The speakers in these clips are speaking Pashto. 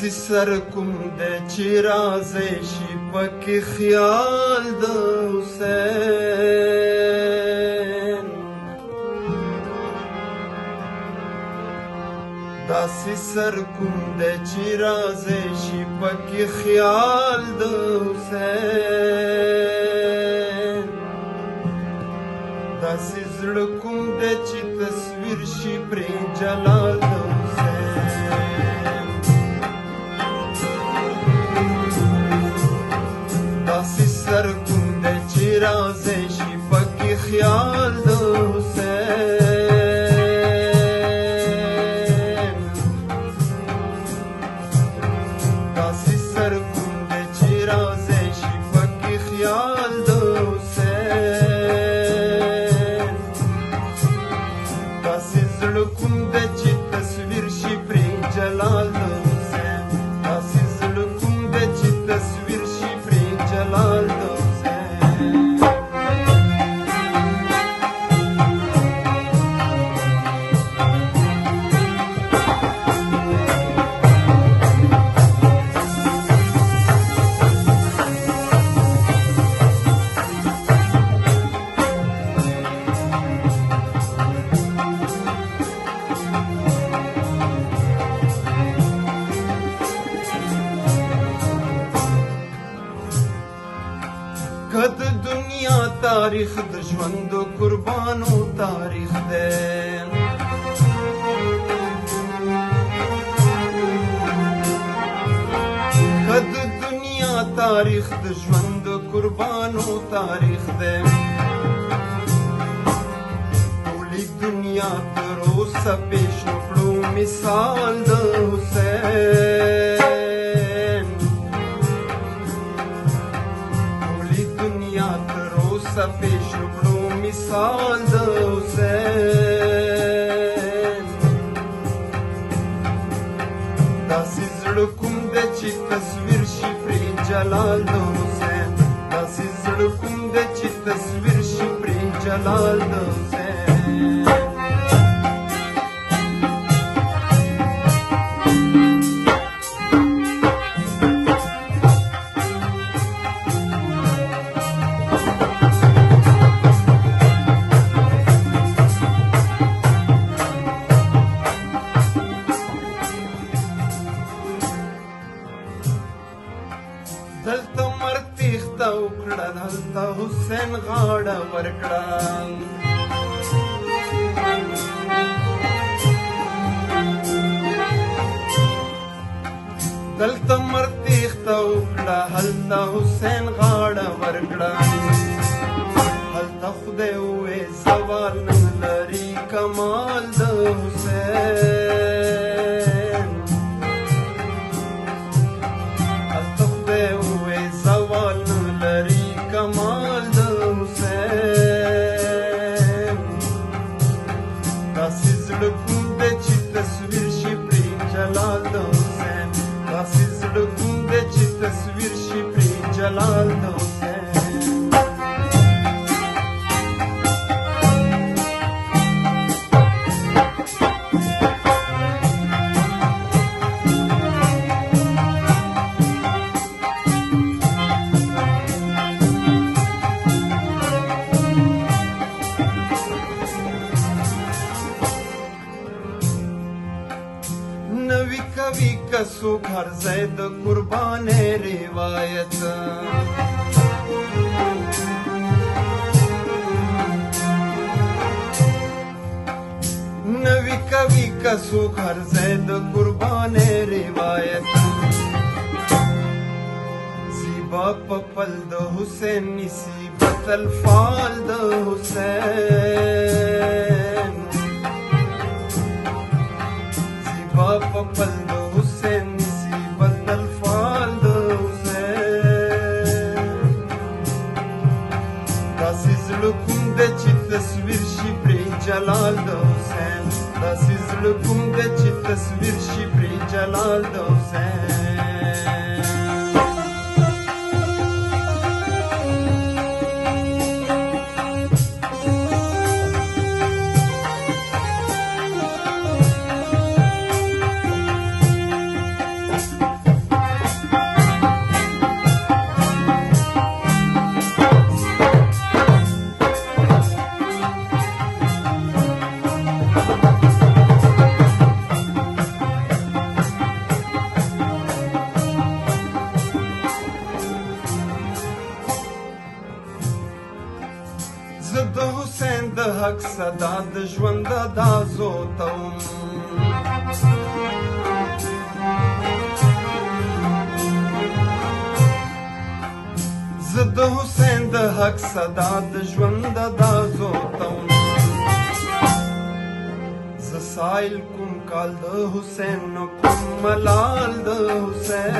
داسې سر کوم دی چې راځی شي پکې خیال د حسین داسې سر کوم دی چې راځی شي پکې خیال د حسین داسې زړه کوم دی چې تصویر شي پرې جلال د داسې سر کوم دی چې راځی شي پکې خیال د حسین داسې سر کوم دی چې راځی شي پکې خیال د حسین داسې زړه کوم دی چې تصویر شي پرې جلال د حسین داسې زړه کوم دی چې تصویر شي پرې جلال د که د دنیا تاریخ د ژوند قربانو تاریخ دی که د دنیا تاریخ د ژوند قربانو تاریخ دی ټولې دنیا تر اوسه پیش نکړو مثال د حسین پیش کړو مثال د حسین داسې زړه کوم دی چې تصویر شي پرې جلال د حسین داسې زړه کوم دی چې تصویر شي پرې جلال د حسین دلته مرګ تیښته وکړه دلته حسین غاړه ورکړه دلته مرګ تیښته وکړه هلته حسین غاړه ورکړه هلته خدای ووی زوال نه لري کمال د حسین هلته خدای ووی زوال نه لري کمال د حسین داسې زړه کوم دی چې تصویر شي پرې جلال د حسین داسې زړه کوم دی چې تصویر شي پرې جلال د حسین نوی کوي که څوک هر ځای د قربانۍ روایت نوی کوي که څوک هر ځای د قربانۍ روایت زیبا په پل د حسین نیسي بتل فال د حسین په پل د حسین نیسي بدل فال د حسین داسې زړه کوم دی چې تصویر شي پرې جلال د حسین داسې زړه کوم دی چې تصویر شي پرې جلال د حسین حق صدا د ژوند دا زوتوم زه د حسین د حق صدا د ژوند دا زوتوم زه سایل کوم کال د حسین نو کوم ملال د حسین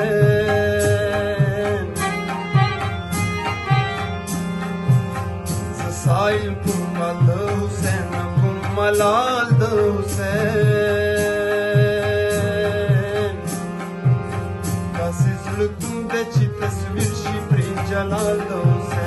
زه سایل کوم کال د حسین نو کوم ملال د حسین داسې زړه کوم دی چې تصویر شي پرې جلال د حسین